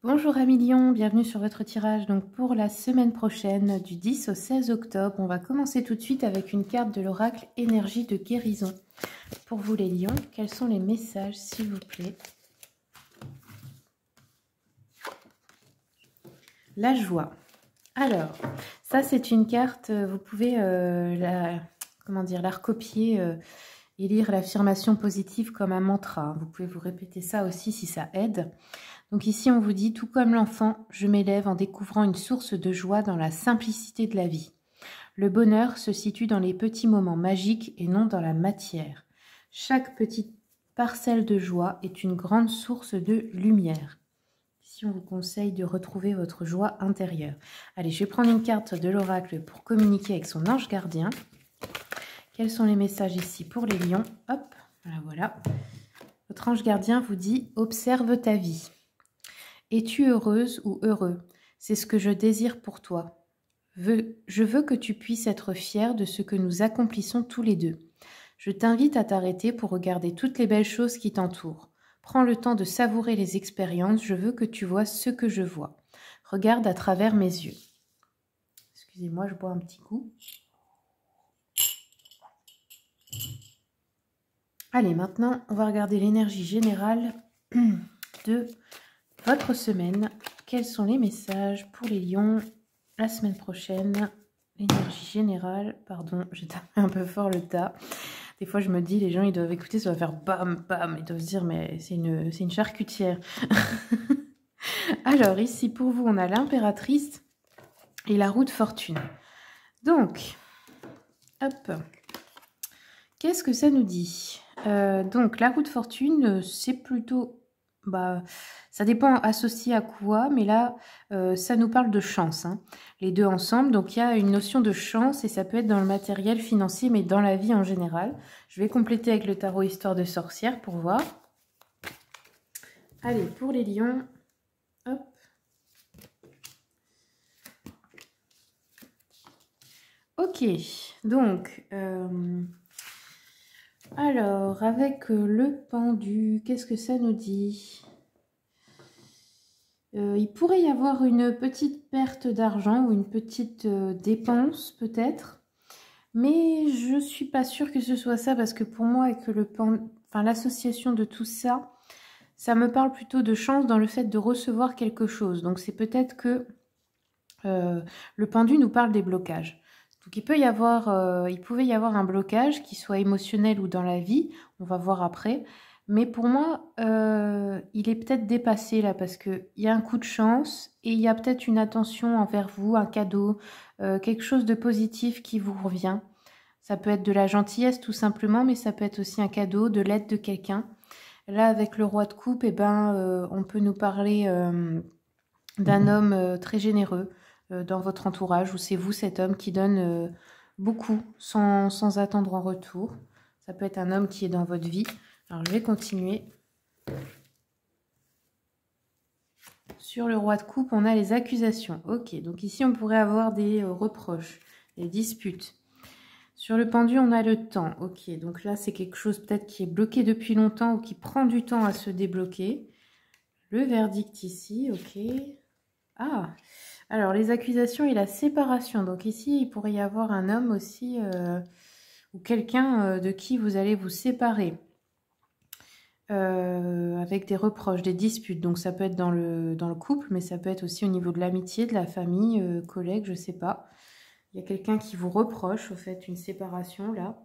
Bonjour amis Lions, bienvenue sur votre tirage donc pour la semaine prochaine du 10 au 16 octobre. On va commencer tout de suite avec une carte de l'oracle énergie de guérison. Pour vous les Lions, quels sont les messages s'il vous plaît? La joie. Alors, ça c'est une carte, vous pouvez la recopier et lire l'affirmation positive comme un mantra. Vous pouvez vous répéter ça aussi si ça aide. Donc ici, on vous dit, tout comme l'enfant, je m'élève en découvrant une source de joie dans la simplicité de la vie. Le bonheur se situe dans les petits moments magiques et non dans la matière. Chaque petite parcelle de joie est une grande source de lumière. Ici, on vous conseille de retrouver votre joie intérieure. Allez, je vais prendre une carte de l'oracle pour communiquer avec son ange gardien. Quels sont les messages ici pour les lions? Hop, voilà. Votre ange gardien vous dit, observe ta vie. Es-tu heureuse ou heureux? C'est ce que je désire pour toi. Je veux que tu puisses être fier de ce que nous accomplissons tous les deux. Je t'invite à t'arrêter pour regarder toutes les belles choses qui t'entourent. Prends le temps de savourer les expériences. Je veux que tu vois ce que je vois. Regarde à travers mes yeux. Excusez-moi, je bois un petit coup. Allez, maintenant, on va regarder l'énergie générale de votre semaine. Quels sont les messages pour les lions la semaine prochaine? L'énergie générale, pardon, j'ai tapé un peu fort le tas. Des fois, je me dis, les gens, ils doivent écouter, ça va faire bam, bam. Ils doivent se dire, mais c'est une charcutière. Alors, ici, pour vous, on a l'impératrice et la roue de fortune. Donc, hop. Qu'est-ce que ça nous dit? Donc, la roue de fortune, c'est plutôt... ça dépend associé à quoi, mais là, ça nous parle de chance, hein, les deux ensemble. Donc, il y a une notion de chance et ça peut être dans le matériel financier, mais dans la vie en général. Je vais compléter avec le tarot Histoire de sorcière pour voir. Allez, pour les lions, hop. Ok, donc... alors, avec le pendu, qu'est-ce que ça nous dit? Il pourrait y avoir une petite perte d'argent ou une petite dépense peut-être. Mais je ne suis pas sûre que ce soit ça parce que pour moi, avec l'association de tout ça, ça me parle plutôt de chance dans le fait de recevoir quelque chose. Donc c'est peut-être que le pendu nous parle des blocages. Donc il pouvait y avoir un blocage qui soit émotionnel ou dans la vie, on va voir après. Mais pour moi, il est peut-être dépassé là parce qu'il y a un coup de chance et il y a peut-être une attention envers vous, un cadeau, quelque chose de positif qui vous revient. Ça peut être de la gentillesse tout simplement, mais ça peut être aussi un cadeau, de l'aide de quelqu'un. Là, avec le roi de coupe, on peut nous parler d'un homme très généreux dans votre entourage, ou c'est vous cet homme qui donne beaucoup sans attendre en retour. Ça peut être un homme qui est dans votre vie. Alors je vais continuer. Sur le roi de coupe, on a les accusations. Ok, donc ici on pourrait avoir des reproches, des disputes. Sur le pendu, on a le temps. Ok, donc là c'est quelque chose peut-être qui est bloqué depuis longtemps ou qui prend du temps à se débloquer. Le verdict ici, ok. Ah, alors les accusations et la séparation. Donc ici, il pourrait y avoir un homme aussi ou quelqu'un de qui vous allez vous séparer avec des reproches, des disputes. Donc ça peut être dans le couple, mais ça peut être aussi au niveau de l'amitié, de la famille, collègue, je sais pas. Il y a quelqu'un qui vous reproche, au fait, une séparation là.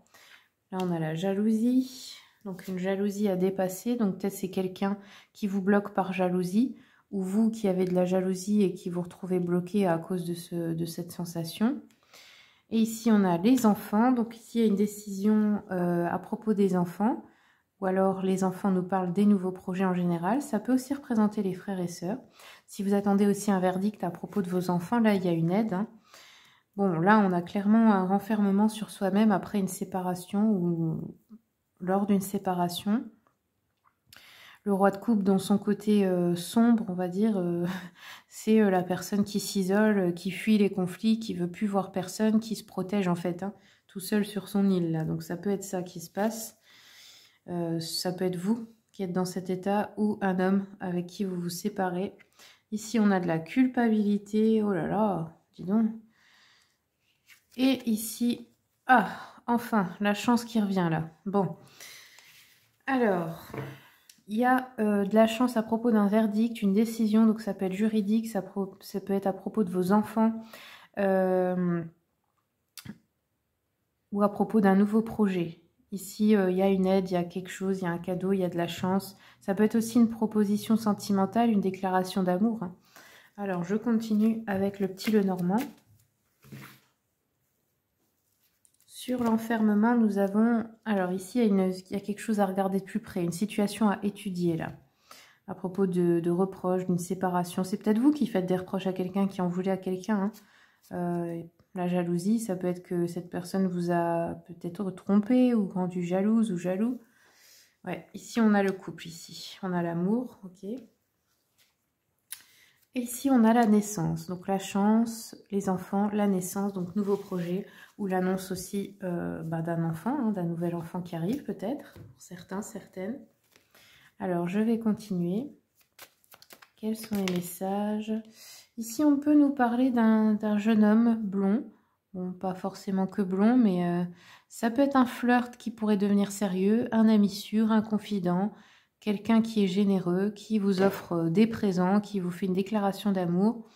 Là, on a la jalousie. Donc une jalousie à dépasser. Donc peut-être c'est quelqu'un qui vous bloque par jalousie. Ou vous qui avez de la jalousie et qui vous retrouvez bloqué à cause de cette sensation. Et ici, on a les enfants. Donc ici, il y a une décision à propos des enfants. Ou alors, les enfants nous parlent des nouveaux projets en général. Ça peut aussi représenter les frères et sœurs. Si vous attendez aussi un verdict à propos de vos enfants, là, il y a une aide. Hein. Bon, là, on a clairement un renfermement sur soi-même après une séparation ou lors d'une séparation. Le roi de coupe, dans son côté sombre, on va dire, c'est la personne qui s'isole, qui fuit les conflits, qui veut plus voir personne, qui se protège en fait, hein, tout seul sur son île. Là. Donc ça peut être ça qui se passe. Ça peut être vous qui êtes dans cet état ou un homme avec qui vous vous séparez. Ici, on a de la culpabilité. Oh là là, dis donc. Et ici, ah, enfin, la chance qui revient là. Bon. Alors, il y a de la chance à propos d'un verdict, une décision, donc ça peut être juridique, ça peut être à propos de vos enfants, ou à propos d'un nouveau projet. Ici, il y a une aide, il y a quelque chose, il y a un cadeau, il y a de la chance. Ça peut être aussi une proposition sentimentale, une déclaration d'amour. Alors, je continue avec le petit Lenormand. Sur l'enfermement, nous avons... Alors ici, il y a quelque chose à regarder de plus près, une situation à étudier là. À propos de reproches, d'une séparation. C'est peut-être vous qui faites des reproches à quelqu'un, qui en voulez à quelqu'un. La jalousie, ça peut être que cette personne vous a peut-être trompé ou rendu jalouse ou jaloux. Ouais, ici on a le couple, ici. On a l'amour, ok. Et ici on a la naissance, donc la chance, les enfants, la naissance, donc nouveau projet, ou l'annonce aussi d'un enfant, hein, d'un nouvel enfant qui arrive peut-être, pour certains, certaines. Alors je vais continuer. Quels sont les messages? Ici, on peut nous parler d'un jeune homme blond. Bon, pas forcément que blond, mais ça peut être un flirt qui pourrait devenir sérieux, un ami sûr, un confident, quelqu'un qui est généreux, qui vous offre des présents, qui vous fait une déclaration d'amour.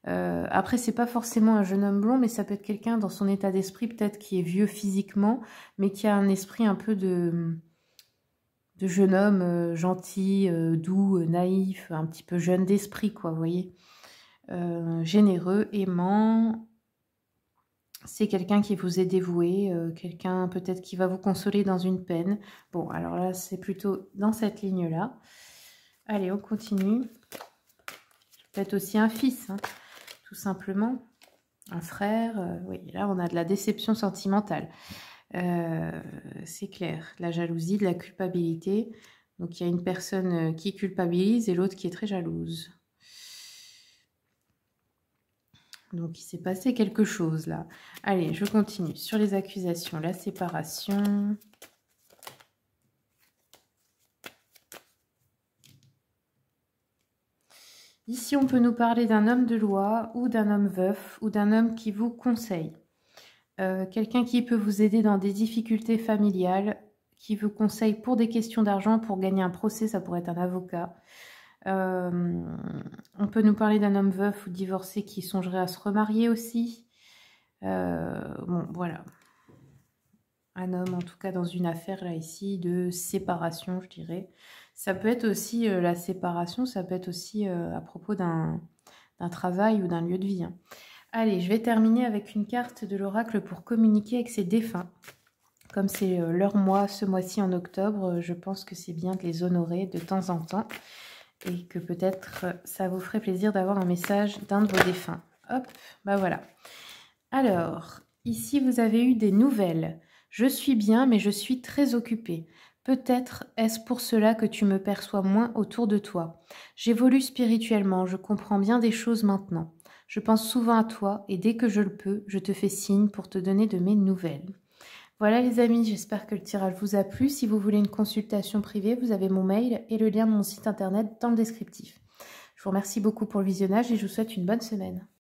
Après, c'est pas forcément un jeune homme blond, mais ça peut être quelqu'un dans son état d'esprit, peut-être qui est vieux physiquement, mais qui a un esprit un peu de jeune homme gentil, doux, naïf, un petit peu jeune d'esprit, quoi, vous voyez. Généreux, aimant. C'est quelqu'un qui vous est dévoué, quelqu'un peut-être qui va vous consoler dans une peine. Bon, alors là, c'est plutôt dans cette ligne-là. Allez, on continue. Peut-être aussi un fils, hein, tout simplement. Un frère. Oui, là, on a de la déception sentimentale. C'est clair. De la jalousie, de la culpabilité. Donc, il y a une personne qui culpabilise et l'autre qui est très jalouse. Donc, il s'est passé quelque chose là. Allez, je continue. Sur les accusations, la séparation. Ici, on peut nous parler d'un homme de loi ou d'un homme veuf ou d'un homme qui vous conseille. Quelqu'un qui peut vous aider dans des difficultés familiales, qui vous conseille pour des questions d'argent, pour gagner un procès, ça pourrait être un avocat. On peut nous parler d'un homme veuf ou divorcé qui songerait à se remarier aussi. Bon, voilà. Un homme, en tout cas, dans une affaire, là, ici, de séparation, je dirais. Ça peut être aussi, la séparation, ça peut être aussi à propos d'un travail ou d'un lieu de vie. Hein. Allez, je vais terminer avec une carte de l'oracle pour communiquer avec ses défunts. Comme c'est leur mois, ce mois-ci en octobre, je pense que c'est bien de les honorer de temps en temps. Et que peut-être ça vous ferait plaisir d'avoir un message d'un de vos défunts. Hop, bah voilà. Alors, ici vous avez eu des nouvelles. Je suis bien, mais je suis très occupée. Peut-être est-ce pour cela que tu me perçois moins autour de toi. J'évolue spirituellement, je comprends bien des choses maintenant. Je pense souvent à toi et dès que je le peux, je te fais signe pour te donner de mes nouvelles. Voilà les amis, j'espère que le tirage vous a plu. Si vous voulez une consultation privée, vous avez mon mail et le lien de mon site internet dans le descriptif. Je vous remercie beaucoup pour le visionnage et je vous souhaite une bonne semaine.